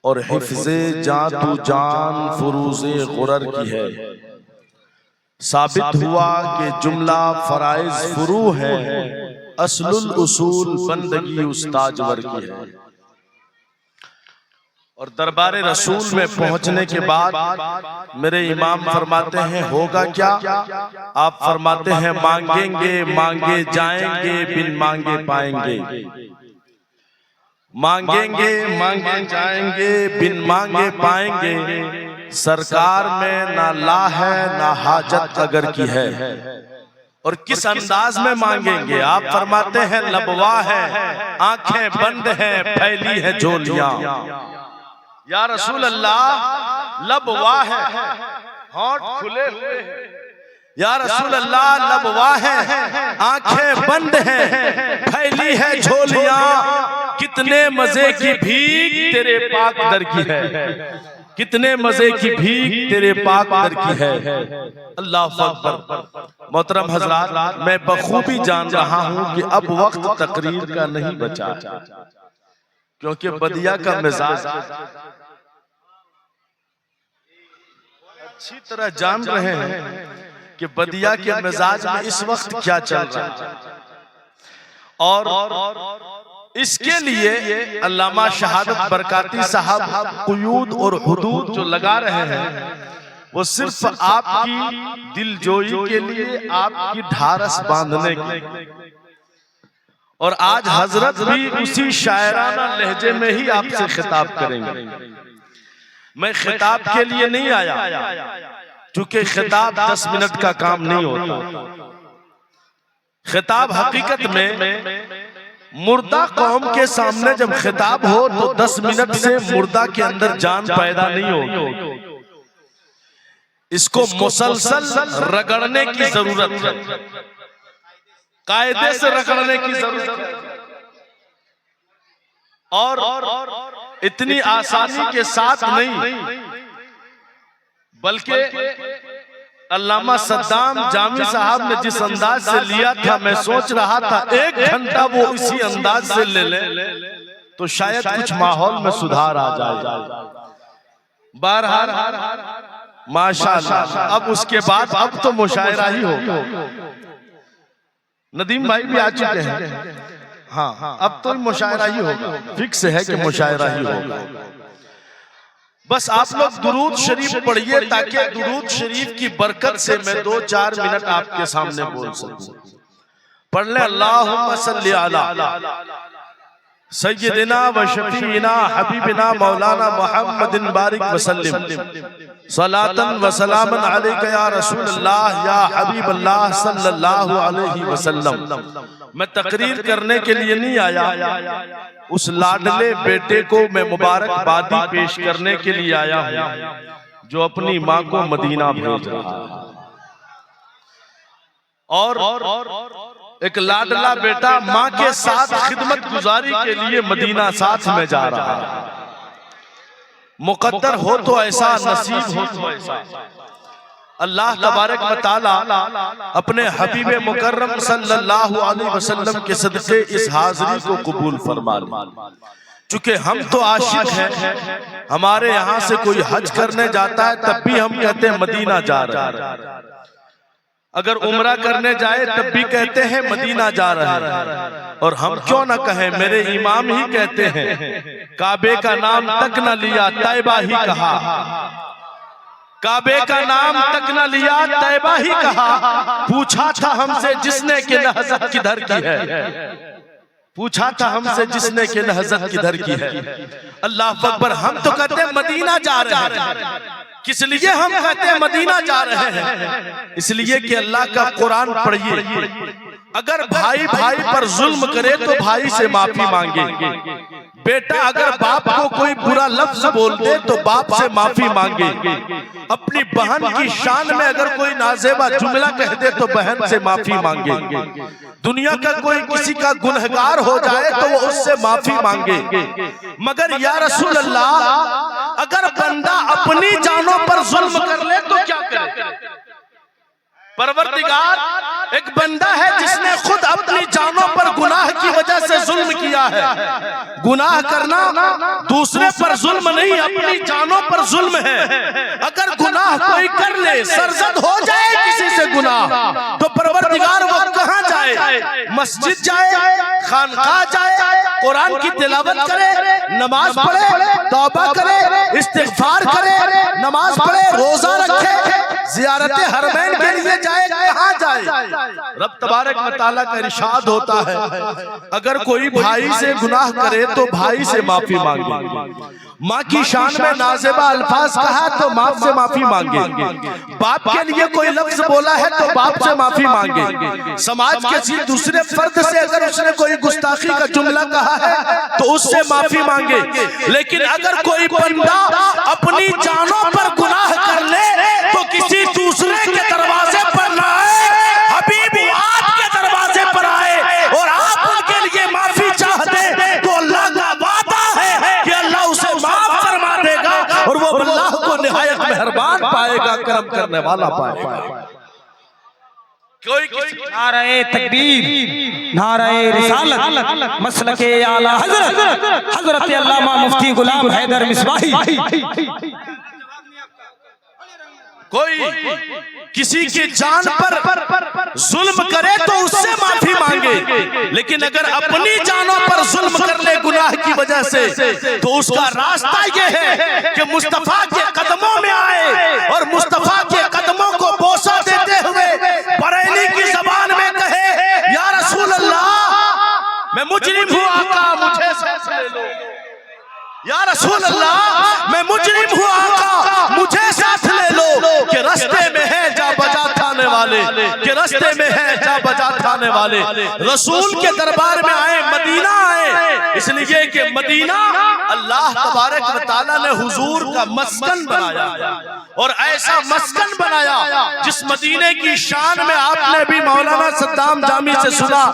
और हिफ्ज़े जान तू जान फुरूज़े गुरर की है। साबित हुआ कि जुमला फराइज फुरू है, असलुल उसूल बंदगी उस्ताजवर की है। और दरबारे रसूल में पहुंचने के बाद मेरे इमाम फरमाते हैं होगा क्या? आप फरमाते हैं मांगेंगे मांगे जाएंगे बिन मांगे पाएंगे। मांगेंगे मांगे जाएंगे बिन मांगे पाएंगे। सरकार में ना ला है ना हाजत अगर की है। और किस अंदाज में मांगेंगे? आप फरमाते हैं लबवा है, आंखें बंद हैं, फैली है झोलियां। या रसूल अल्लाह लबवा है, होंठ खुले हुए हैं। या रसूल अल्लाह लबवा है, आंखें बंद हैं, फैली है झोलियां। कितने मजे की भीख तेरे पाक दर की है। कितने मजे की भीख तेरे पाक दर की है। अल्लाह अकबर। मोहतरम हजरात, मैं बखूबी जान रहा हूं कि अब वक्त तकरीर का नहीं बचा, क्योंकि बदिया का मिजाज अच्छी तरह जान रहे हैं कि बदिया के मिजाज में इस वक्त क्या चल रहा है। और इसके लिए अल्लामा शहादत बरकाती साहब कुयूद और हुदूद जो लगा रहे हैं, वो सिर्फ आपकी दिलजोई के लिए, आपकी ढारस बांधने की। और आज हजरत भी उसी शायराना लहजे में ही आपसे खिताब करेंगे। मैं खिताब के लिए नहीं आया, क्योंकि खिताब 10 मिनट का काम नहीं होता। खिताब हकीकत में मुर्दा कौम के सामने जब खिताब हो तो 10 मिनट से मुर्दा के अंदर जान पैदा नहीं होगी। इसको मुसलसल रगड़ने की जरूरत है, कायदे से रगड़ने की जरूरत है। और इतनी आसानी के साथ नहीं, बल्कि अल्लामा सद्दाम जामी साहब ने जिस अंदाज से लिया था, मैं सोच रहा था 1 घंटा वो इसी अंदाज से ले ले तो शायद कुछ माहौल में सुधार आ जाए। बहरहाल माशाअल्लाह, अब उसके बाद अब तो मुशायरा ही होगा। नदीम भाई भी आ चुके हैं। हाँ, अब तो मुशायरा ही होगा, फिक्स है कि मुशायरा ही होगा। बस आप लोग दुरूद शरीफ पढ़िए, ताकि दुरूद शरीफ की बरकत से मैं 2-4 मिनट आपके सामने बोल सकूं। पढ़ ले अल्लाहुम्मा सल्ली अला सय्यदिना व शफीना हबीबिना मौलाना मुहम्मदिन बारिक वसल्लिम सलातन व सलामन अलैका या रसूल अल्लाह या हबीब अल्लाह सल्लल्लाहु अलैहि वसल्लम। मैं तकरीर करने के लिए नहीं आया, उस लाडले बेटे को मैं मुबारकबादी पेश करने के लिए आया हूं, जो अपनी माँ को मदीना भेज रहा है। और एक लाडला बेटा माँ के साथ खिदमत गुजारी के लिए मदीना साथ में जा रहा है। मुकद्दर हो तो ऐसा, नसीब हो तो ऐसा। अल्लाह तबारक व तआला अपने हबीबे मुकर्रम सल्लल्लाहु अलैहि वसल्लम के सदक़े इस हाज़िरी को कबूल फरमा ले। चूंकि हम तो आशिक हैं, हमारे यहाँ से कोई हज करने जाता है तब भी हम कहते हैं मदीना जा रहा है। अगर उम्रा करने जाए तब भी कहते हैं मदीना जा रहे हैं। और हम क्यों ना कहें, मेरे इमाम ही कहते हैं काबे का नाम तक न लिया तैबा ही कहा। काबे का नाम तक न लिया तैबा ही कहा। पूछा था हमसे जिसने कि नहज़त किधर की है। पूछा था हमसे जिसने कि नहज़त किधर की है। अल्लाह अकबर। हम तो कहते हैं मदीना जा रहे हैं। किस लिए हम कहते हैं मदीना जा रहे हैं? इसलिए कि अल्लाह का कुरान पढ़िए। अगर भाई भाई पर जुल्म करे तो भाई से माफी मांगे। बेटा अगर बाप को कोई बुरा लफ्ज बोल दे तो बाप से माफी मांगे। अपनी बहन की शान में अगर कोई नाजेबा जुमला कह दे तो बहन से माफी मांगे। दुनिया का कोई किसी का गुनहगार हो जाए तो वो उससे माफी मांगे। मगर या रसूल अल्लाह, अगर बंदा अपनी जानों पर जुल्म कर ले तो क्या करे? परवरदिगार एक बंदा है जिसने खुद अपनी जानों पर गुनाह की वजह से जुल्म किया है। गुनाह करना दूसरे पर जुल्म नहीं, अपनी जानों पर जुल्म है। अगर गुनाह कोई कर ले, सरजद हो जाए किसी से गुनाह, तो परवरदिगार वो कहां जाए? मस्जिद जाए, खानकाह जाए, कुरान की तिलावत करे, नमाज पढ़े, तौबा करे, इस्तिग़फ़ार करे, नमाज पढ़े, रोजा रखे, ज़ियारत हरमैन के लिए जाए, कहां जाए? रब तबारक व तआला का इरशाद होता है, अगर कोई भाई से गुनाह करे तो भाई से माफी मांगे। माँ की शान में नाज़ेबा अल्फाज कहा तो बाप से माफी मांगे। बाप के लिए कोई लफ्ज बोला है तो बाप से माफी मांगे। समाज के किसी दूसरे फर्द से अगर उसने कोई गुस्ताखी का जुमला कहा है तो उससे माफी मांगे। लेकिन अगर कोई बंदा अपनी जानों पर गुनाह कर ले तो किसी दूसरे के दरवाजे पर ना आए, हबीब आपके दरवाजे पर आए और आप उनके लिए माफी चाहते तो अल्लाह का वादा है कि अल्लाह उसे माफ फरमा देगा और वो अल्लाह को निहायत मेहरबान पाएगा, करम करने वाला पाएगा। कोई नारे तकबीर, नारे रिसालत, मसलके आला हज़रत अल्लामा मुफ्ती गुलाम हैदर मिसबाही। कोई किसी की जान पर जुल्म करे तो उससे माफी मांगे, लेकिन अगर अपनी जानों पर जुल्म कर ले गुनाह की वजह से तो उसका रास्ता ये है कि मुस्तफा के कदमों में आए और मुस्तफा के कदमों को बोसा देते हुए बरेली की जबान में कहे, या रसूल अल्लाह मैं मुजरिम हूँ आका मुझे साथ ले लो। या रसूल अल्लाह मैं मुजरिम हूँ आका मुझे साथ ले लो। कि रास्ते में है जा बजा थाने वाले, कि रास्ते में है जा बजा थाने वाले। रसूल के दरबार में आए, मदीना आए, इसलिए कि मदीना अल्लाह तबारक व तआला ने हुजूर का मस्कन बनाया और ऐसा मस्कन बनाया जिस मदीने की शान में आपने भी मौलाना सद्दाम जामी से सुना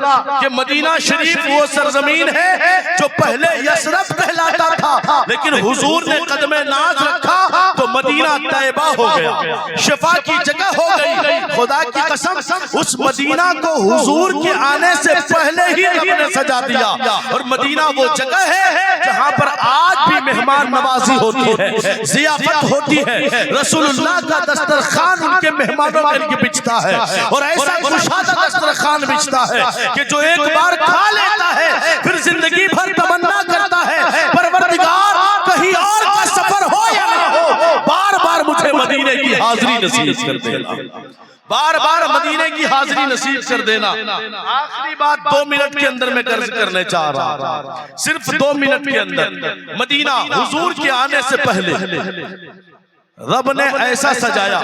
कि मदीना शरीफ वो सरजमीन है जो पहले यसरफ कहलाता था, लेकिन हुजूर ने कदमे नाज रखा तो मदीना तैयबा हो गया, शिफा की जगह हो गई। खुदा की कसम उस मदीना को हुजूर के आने से पहले ही रब ने सजा दिया और मदीना वो जगह है जहां पर आज भी मेहमान नवाजी होती है, जियाफत होती है। रसूलुल्लाह का दस्तरखान उनके मेहमानों के लिए बिछता है और ऐसा खुशादा दस्तरखान बिछता है कि जो एक बार खा लेता है फिर जिंदगी भर तमन्ना करता है, परवरदिगार कहीं और का सफर हो या ना हो, बार बार मुझे मदीने की हाजिरी नसीब कर देना, बार बार मदीने की हाजिरी नसीब कर देना। आखिरी बात 2 मिनट के अंदर मैं कर्ज करने चाह रहा, सिर्फ 2 मिनट के अंदर। मदीना हुजूर के आने से पहले रब ने ऐसा सजाया,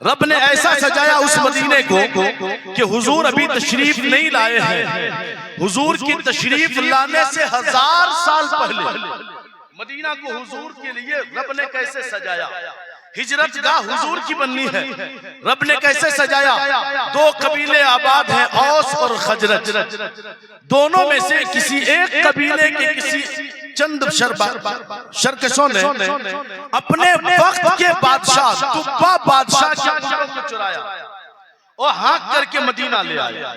रब ने ऐसा सजाया उस मदीने को कि हुजूर अभी तशरीफ नहीं लाए हैं। हुजूर की तशरीफ लाने से 1000 साल पहले मदीना को हुजूर के लिए रब ने कैसे सजाया। हिजरत गाह हुजूर की बननी है, रब ने कैसे सजाया। 2 कबीले आबाद हैं, औस और खजरज। दोनों में से किसी एक कबीले के किसी चंद शरकशों ने अपने वक्त के बादशाह तुब्बा बादशाह को चुराया और हाँक करके मदीना ले आया।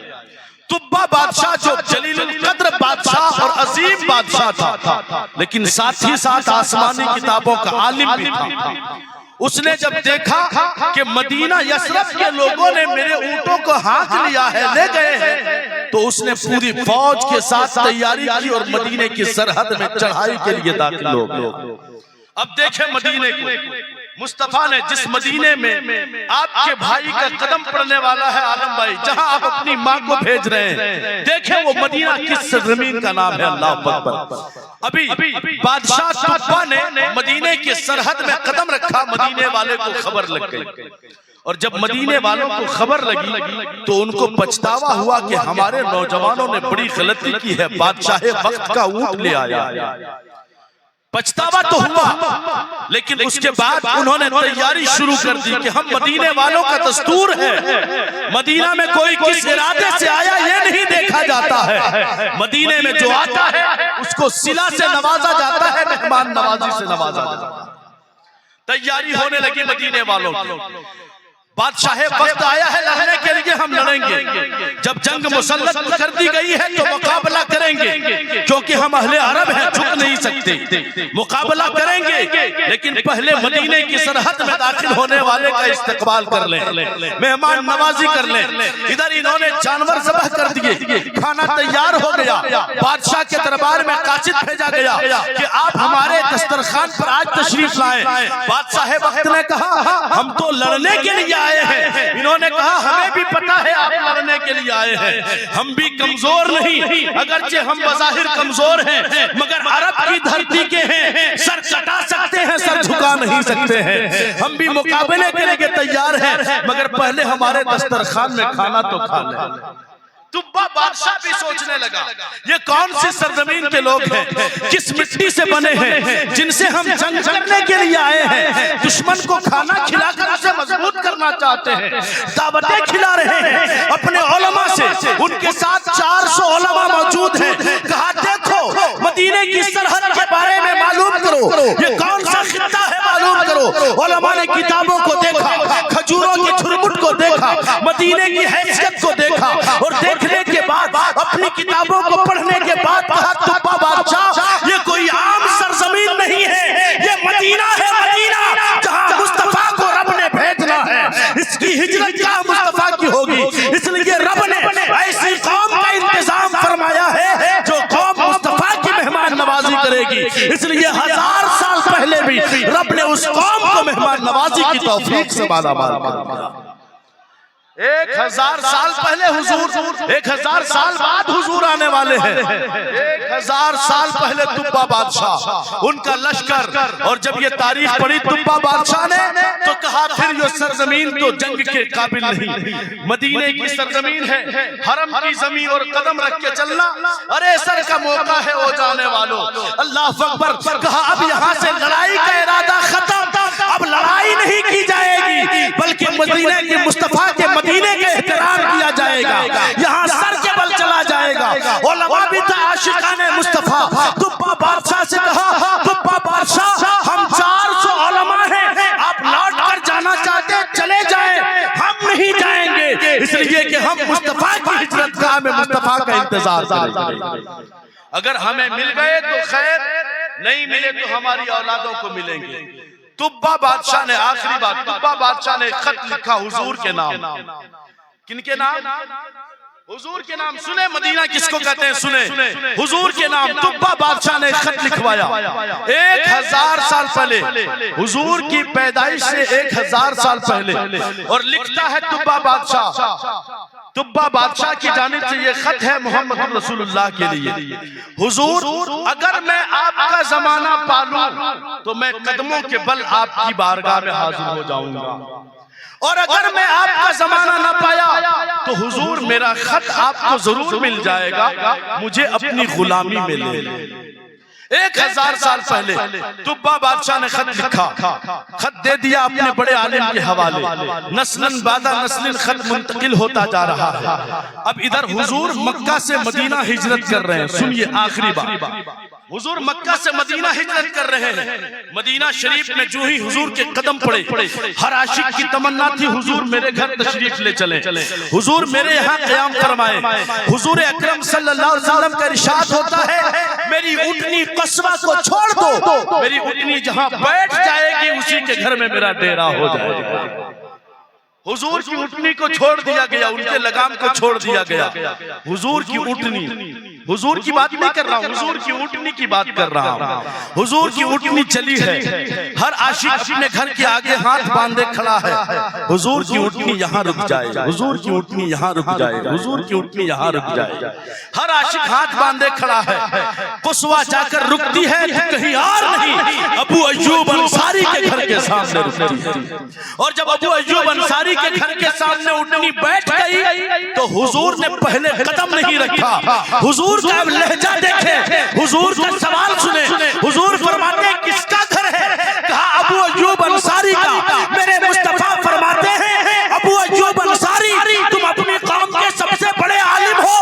तुब्बा बादशाह जो जलीलुल कद्र बादशाह और अजीम बादशाह था, लेकिन साथ ही साथ आसमानी किताबों का आलिम भी था। उसने जब देखा कि मदीना यसरफ के लोगों ने मेरे ऊंटों को हाँक लिया है, ले गए हैं, तो उसने पूरी फौज के साथ तैयारी की और मदीने की सरहद में चढ़ाई के लिए दाखिल हो गए। अब देखें मदीने को, मुस्तफा ने जिस मदीने में आपके भाई का कदम पड़ने वाला है आलम भाई, जहां आप अपनी माँ को भेज रहे हैं, देखें वो मदीना किस जमीन का नाम है। अल्लाह अकबर। अभी बादशाह तुब्बा ने मदीने की सरहद में कदम रखा, मदीने वाले को खबर लग गई और जब मदीने वालों को खबर लगी तो उनको पछतावा हुआ कि हमारे नौजवानों ने बड़ी गलती की है, बादशाह वक्त का ऊंट ले आया। पछतावा तो हुआ, लेकिन उसके बाद उन्होंने तैयारी शुरू कर दी कि हम मदीने वालों का दस्तूर है, मदीना में कोई किस इरादे से आया ये नहीं देखा जाता है, मदीने में जो आता है उसको सिला से नवाजा जाता है, मेहमान नवाजी से नवाजा जाता है। तैयारी होने लगी मदीने वालों की। बादशाह वक्त आया है लड़ने के लिए, हम लड़ेंगे। जब जंग मुसल्लत कर दी गई है तो मुकाबला करेंगे, क्योंकि हम अहले अरब हैं, झुक नहीं सकते। मुकाबला करेंगे, लेकिन पहले मदीने की सरहद में दाखिल होने वाले का इस्तकबाल कर लें, मेहमान नवाजी कर लें। इधर इन्होंने जानवर ज़बह कर दिए, खाना तैयार हो गया, बादशाह के दरबार में कासिद भेजा गया कि आप हमारे दस्तरखान पर आज तशरीफ लाएं। बादशाह वक्त ने कहा हम तो लड़ने के लिए आए हैं। इन्होंने कहा हमें भी पता है आप लड़ने के लिए आए हैं, हम भी कमजोर नहीं, अगरचे हम बज़ाहिर कमजोर हैं, मगर अरब की धरती के हैं, सर कटा सकते हैं, सर झुका नहीं सकते हैं। हम भी मुकाबले के लिए तैयार हैं, मगर पहले हमारे दस्तरखान में खाना तो खा लें। तुब्बा बादशाह भी सोचने लगा ये कौन सी सरजमीन के लोग हैं, किस मिट्टी से बने हैं, जिनसे हम जंग करने के लिए आए हैं। दुश्मन को खाना खिलाकर उसे मजबूत करना चाहते हैं, दावतें खिला रहे हैं अपने उलमा से। उनके साथ 400 उलमा मौजूद हैं। कहा देखो मदीने की सरहद के बारे में मालूम करो, ये कौन सा खित्ता है मालूम करो। उलमा ने किताबों को देखा, खजूरों के झुरमुट को देखा, मदीने की हैसियत को देखा, और देखने के बाद अपनी किताबों को पढ़ने के बाद कहा तुब्बा बादशाह ये कोई आम सरजमीन नहीं है, ये मदीना है, मदीना जहां मुस्तफा को रब ने भेजना है। इसकी हिजरत क्या मुस्तफा की होगी, इसलिए रब ने ऐसी कौम का इंतजाम फरमाया है जो कौम मुस्तफा की मेहमान नवाजी करेगी। इसलिए 1000 साल पहले भी रब ने उस कौम को मेहमान नवाजी की तौफीक से मालामाल किया। 1000 साल पहले हुजूर, 1000 साल बाद हुजूर आने वाले हैं। 1000 साल पहले तुब्बा बादशाह, उनका लश्कर, और जब ये तारीख पढ़ी तुब्बा बादशाह ने तो कहा फिर ये सरजमीन तो जंग के काबिल नहीं, मदीने की सरजमीन है, हरम की जमीन और कदम रख के चलना अरे सर का मौका है वो जाने वालों। अल्लाह अकबर। कहा अब यहाँ से लड़ाई का इरादा खत्म, अब लड़ाई नहीं की जाएगी, बल्कि मदीने के मुस्तफा के मदीने का एहतराम किया जाएगा। यहाँ सर के बल चला जाएगा। उलमा भी था आशिकाने मुस्तफा। तुब्बा बादशाह से कहा तुब्बा बादशाह हम 400 उलमा हैं, आप लौट कर जाना चाहते चले जाएं, हम नहीं जाएंगे, इसलिए कि हम मुस्तफा की हिजरतगाह में मुस्तफा का इंतजार करेंगे। अगर हमें मिल गए तो खैर, नहीं मिले तो हमारी औलादों को मिलेंगे। तुब्बा बादशाह ने आखिरी बात, तुब्बा बादशाह ने खत लिखा हुजूर के नाम। किनके नाम? हुजूर के नाम। सुने मदीना किसको कहते हैं, सुने हुजूर के नाम तुब्बा बादशाह ने खत लिखवाया 1000 साल पहले, हुजूर की पैदाइश से 1000 साल पहले। और लिखता है तुब्बा बादशाह, तुब्बा बादशाह की जानिब से ये खत है मोहम्मद रसूलुल्लाह के लिए। हुजूर अगर मैं आपका जमाना पालूं तो मैं कदमों के बल आपकी बारगाह में हाजिर हो जाऊंगा, और अगर मैं आपका जमाना ना पाया तो हुजूर मेरा खत आपको जरूर मिल जाएगा, मुझे अपनी गुलामी में ले लें। 1000 साल पहले तुब्बा बादशाह ने खत लिखा, खत दे दिया अपने बड़े आलिम के हवाले। नस्लन बादा नस्लिन खत मुंतकिल होता जा रहा है। अब इधर हुजूर मक्का से मदीना हिजरत कर रहे हैं। सुनिए आखिरी बात, हुजूर मक्का से मदीना हिजरत कर रहे हैं। मदीना शरीफ में जो ही हुजूर के कदम पड़े, हर आशिक की तमन्ना थी हुजूर मेरे घर तशरीफ ले चले, हुजूर मेरे यहाँ क़याम फरमाए। हुजूर अकरम सल्लल्लाहु अलैहि वसल्लम का इरशाद होता है मेरी ऊँटनी कस्बा को छोड़ दो, मेरी ऊँटनी जहाँ बैठ जाएगी उसी के घर में मेरा डेरा हो जाएगा। हुजूर की ऊँटनी को छोड़ दिया गया, उनके लगाम को छोड़ दिया गया। हुजूर की ऊँटनी, हुजूर की बात नहीं कर रहा हूँ, हुजूर की ऊँटनी की बात कर रहा हूँ। हुजूर की ऊँटनी चली है, हर आशिक अपने घर के आगे हाथ बांधे खड़ा है। हुजूर की ऊँटनी यहाँ रुक जाए, हुजूर की ऊँटनी यहाँ रुक जाए, हुजूर की ऊँटनी यहाँ रुक जाए। हर आशिक हाथ बांधे खड़ा है। कुस्वा जाकर रुकती है तो कहीं और नहीं, अबू अय्यूब अंसारी के घर के सामने रुकती है। और जब अबू अय्यूब अंसारी के घर के सामने ऊँटनी बैठ गई तो हुजूर ने पहले कदम नहीं रखा। हुजूर का लहजा देखे, हुजूर का सवाल सुने। हुजूर फरमाते हैं किसका घर है? कहा अबू अय्यूब अंसारी का। मेरे मुस्तफा फरमाते हैं अबू अय्यूब अंसारी तुम अपनी कौम के सबसे बड़े आलिम हो।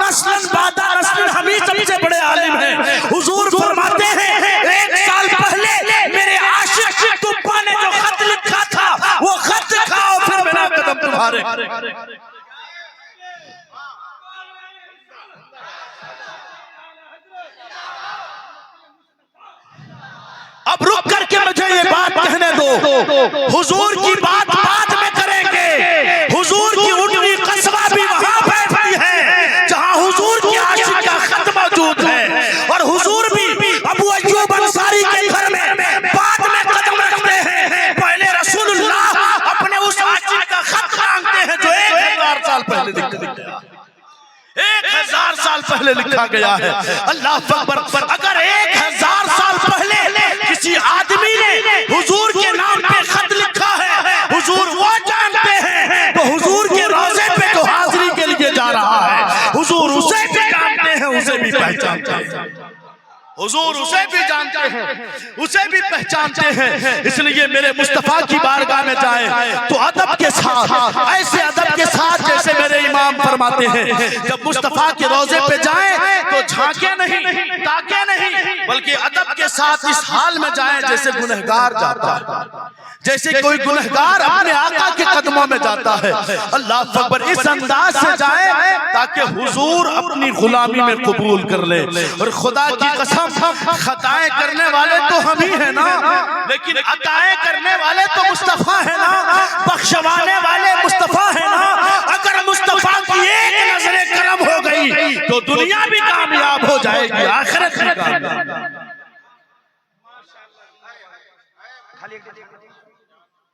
नस्लन बादा नस्लन हम ही सबसे बड़े आलिम हैं। हुजूर फरमाते हैं 1 साल पहले मेरे आशिक तुब्बा ने जो खत लिखा था वो खत अब रुक करके मुझे ये बात कहने दो, हुजूर की बात बाद में करेंगे। हुजूर की उठनी कस्बा भी वहां बैठती है जहां हुजूर की आशिक का खत मौजूद है, और हुजूर भी अबू अय्यूब अंसारी के घर में बाद में कदम रखते हैं। पहले रसूलुल्लाह अपने उस आशिक का खत मांगते हैं जो 1000 साल पहले लिखा गया, 1000 साल पहले लिखा गया है। अल्लाह अकबर। अगर 1000 साल पहले किसी आदमी ने हुजूर के नाम पे खत लिखा है, हुजूर वो जानते हैं, तो हुजूर के रोजे पे तो हाजिरी के लिए जा रहा है, हुजूर उसे भी जानते हैं, उसे भी पहचानते हैं, हुजूर उसे भी जानते हैं, उसे भी पहचानते हैं। इसलिए मेरे मुस्तफा की बारगाह में जाए तो अदब के साथ, ऐसे अदब के साथ जैसे मेरे इमाम फरमाते हैं, जब मुस्तफा के रोजे पे जाए तो झांके नहीं, ताके नहीं, बल्कि अदब के साथ इस हाल में जाए जैसे गुनहगार जाता है, जैसे कोई गुनहगार अपने आका के कदमों में जाता है। अल्लाह अकबर। इस अंदाज से जाए ताकि हुजूर अपनी गुलामी में कबूल कर ले। और खुदा की कसम, खताएं करने वाले तो हम ही है ना, लेकिन अताएं करने वाले तो मुस्तफा है ना, बख्शवाने वाले मुस्तफा है ना। अगर मुस्तफा की एक नजरे करम हो गई तो दुनिया भी कामयाब हो जाएगी, आखिरत में